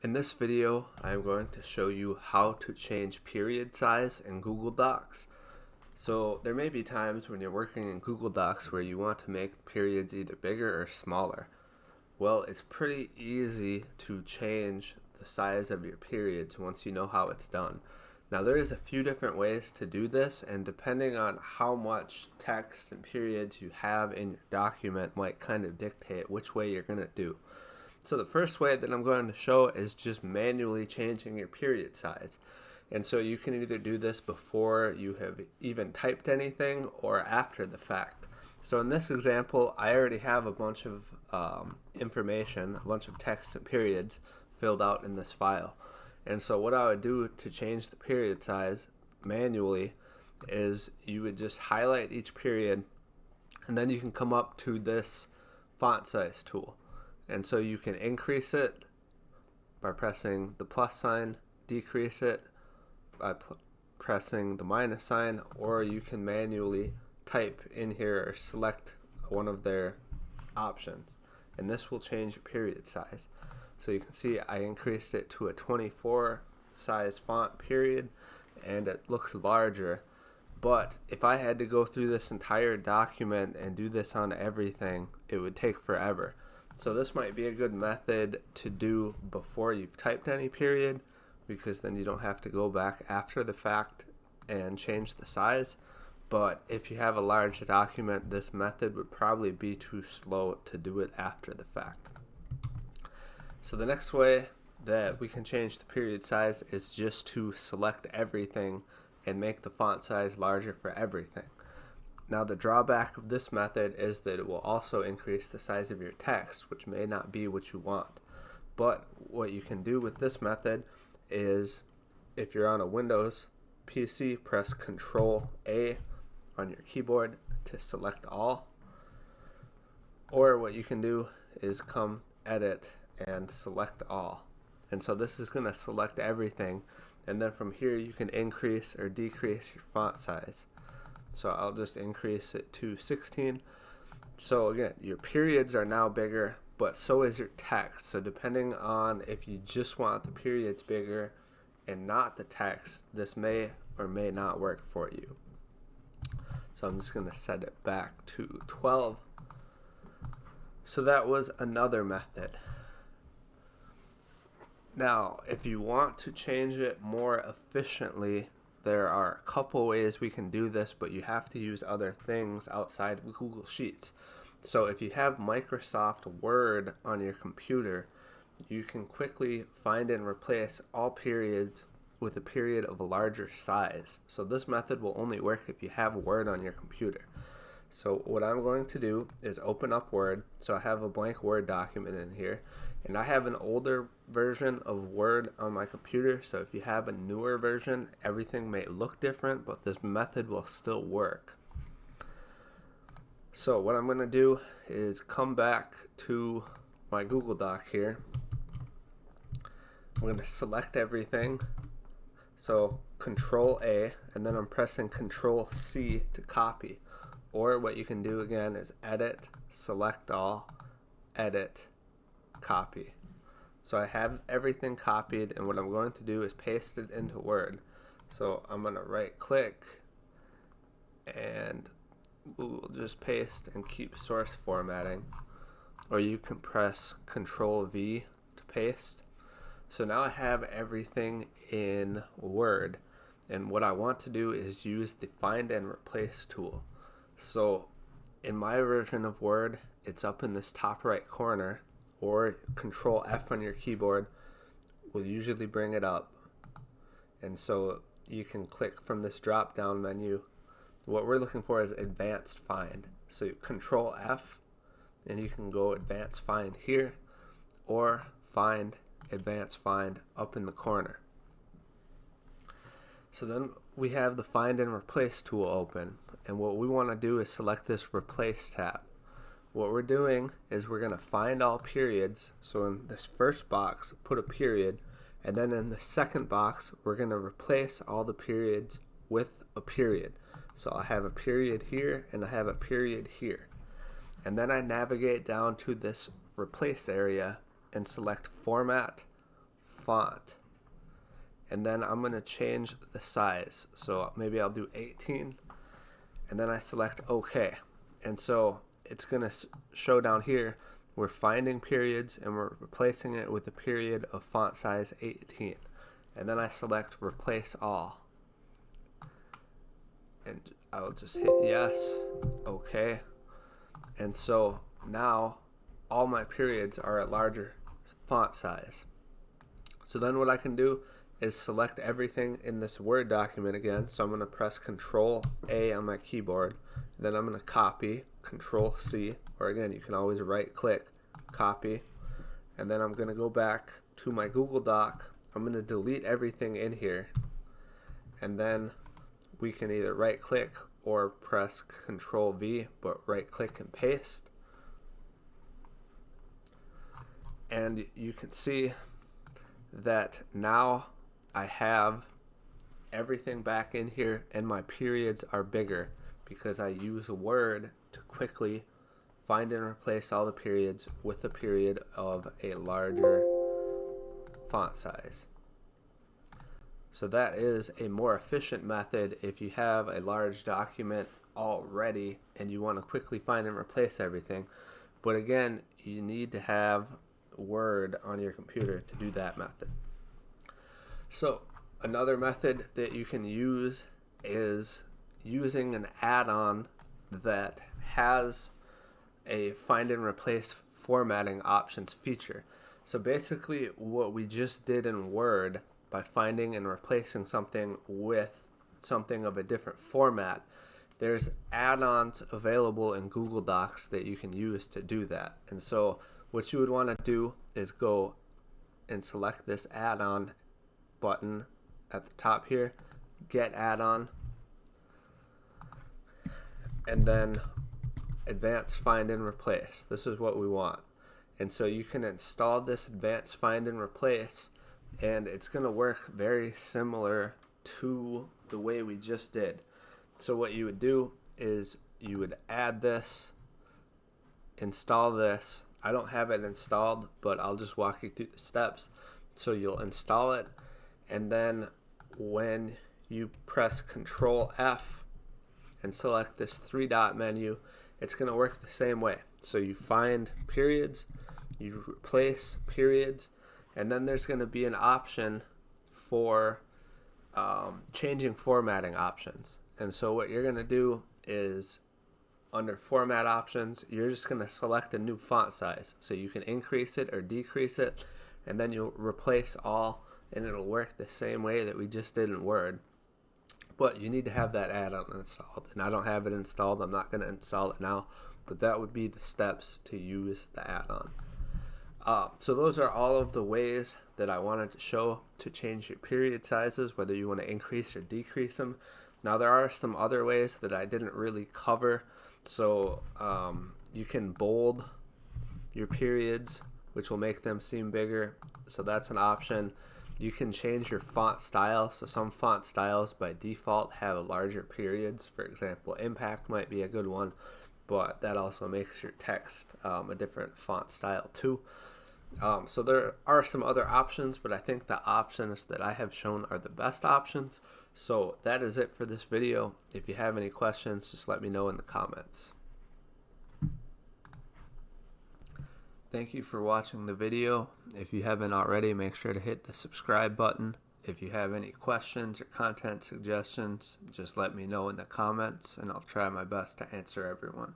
In this video, I'm going to show you how to change period size in Google Docs. So there may be times when you're working in Google Docs where you want to make periods either bigger or smaller. Well, it's pretty easy to change the size of your periods once you know how it's done. Now there is a few different ways to do this, and depending on how much text and periods you have in your document might kind of dictate which way you're going to do. So the first way that I'm going to show is just manually changing your period size. And so you can either do this before you have even typed anything or after the fact. So in this example, I already have a bunch of information, a bunch of text and periods filled out in this file. And so what I would do to change the period size manually is you would just highlight each period, and then you can come up to this font size tool. And so you can increase it by pressing the plus sign, decrease it by pressing the minus sign, or you can manually type in here or select one of their options, and this will change your period size. So you can see I increased it to a 24 size font period, and it looks larger. But if I had to go through this entire document and do this on everything, it would take forever. So this might be a good method to do before you've typed any period, because then you don't have to go back after the fact and change the size. But if you have a large document, this method would probably be too slow to do it after the fact. So the next way that we can change the period size is just to select everything and make the font size larger for everything. Now the drawback of this method is that it will also increase the size of your text, which may not be what you want. But what you can do with this method is, if you're on a Windows PC, press Control A on your keyboard to select all. Or what you can do is come Edit and select all. And so this is going to select everything, and then from here you can increase or decrease your font size. So I'll just increase it to 16. So again, your periods are now bigger, but so is your text. So depending on if you just want the periods bigger and not the text, this may or may not work for you. So I'm just going to set it back to 12. So that was another method. Now, if you want to change it more efficiently, there are a couple ways we can do this, but you have to use other things outside of Google Sheets. So if you have Microsoft Word on your computer, you can quickly find and replace all periods with a period of a larger size. So this method will only work if you have Word on your computer. So what I'm going to do is open up Word. So I have a blank Word document in here, and I have an older version of Word on my computer. So if you have a newer version, everything may look different, but this method will still work. So what I'm going to do is come back to my Google Doc here. I'm going to select everything. So Control A, and then I'm pressing Control C to copy. Or what you can do again is Edit, Select All, Edit, Copy. So I have everything copied, and what I'm going to do is paste it into Word. So I'm going to right click, and we'll just paste and keep source formatting. Or you can press Control V to paste. So now I have everything in Word, and what I want to do is use the Find and Replace tool. So in my version of Word, it's up in this top right corner, or Control F on your keyboard will usually bring it up. And so you can click from this drop down menu. What we're looking for is Advanced Find. So Control F, and you can go Advanced Find here, or Find Advanced Find up in the corner. So then we have the Find and Replace tool open, and what we want to do is select this Replace tab. What we're doing is we're going to find all periods. So in this first box, put a period, and then in the second box, we're going to replace all the periods with a period. So I have a period here, and I have a period here. And then I navigate down to this Replace area and select Format, font. And then I'm going to change the size. So maybe I'll do 18. And then I select OK. And so it's going to show down here, we're finding periods and we're replacing it with a period of font size 18. And then I select replace all. And I'll just hit yes, OK. And so now all my periods are at larger font size. So then what I can do is select everything in this Word document again. So I'm going to press Control A on my keyboard. Then I'm going to copy, Control C, or again, you can always right click, copy. And then I'm going to go back to my Google Doc. I'm going to delete everything in here. And then we can either right click or press Control V, but right click and paste. And you can see that now I have everything back in here and my periods are bigger because I use Word to quickly find and replace all the periods with a period of a larger font size. So that is a more efficient method if you have a large document already and you want to quickly find and replace everything. But again, you need to have Word on your computer to do that method. So another method that you can use is using an add-on that has a find and replace formatting options feature. So basically what we just did in Word by finding and replacing something with something of a different format, there's add-ons available in Google Docs that you can use to do that. And so what you would want to do is go and select this add-on button at the top here, get add-on, and then advanced find and replace. This is what we want. And so you can install this advanced find and replace, and it's going to work very similar to the way we just did. So what you would do is you would add this, install this. I don't have it installed, but I'll just walk you through the steps. So you'll install it, and then when you press Control F and select this 3-dot menu, it's going to work the same way. So you find periods, you replace periods, and then there's going to be an option for changing formatting options. And so what you're going to do is under format options, you're just going to select a new font size. So you can increase it or decrease it, and then you'll replace all, and it'll work the same way that we just did in Word. But you need to have that add-on installed, and I don't have it installed. I'm not going to install it now, but that would be the steps to use the add-on. So those are all of the ways that I wanted to show to change your period sizes, whether you want to increase or decrease them. Now there are some other ways that I didn't really cover. So you can bold your periods, which will make them seem bigger. So that's an option. You can change your font style. So some font styles by default have larger periods. For example, Impact might be a good one, but that also makes your text a different font style too. So there are some other options, but I think the options that I have shown are the best options. So that is it for this video. If you have any questions, just let me know in the comments. Thank you for watching the video. If you haven't already, make sure to hit the subscribe button. If you have any questions or content suggestions, just let me know in the comments, and I'll try my best to answer everyone.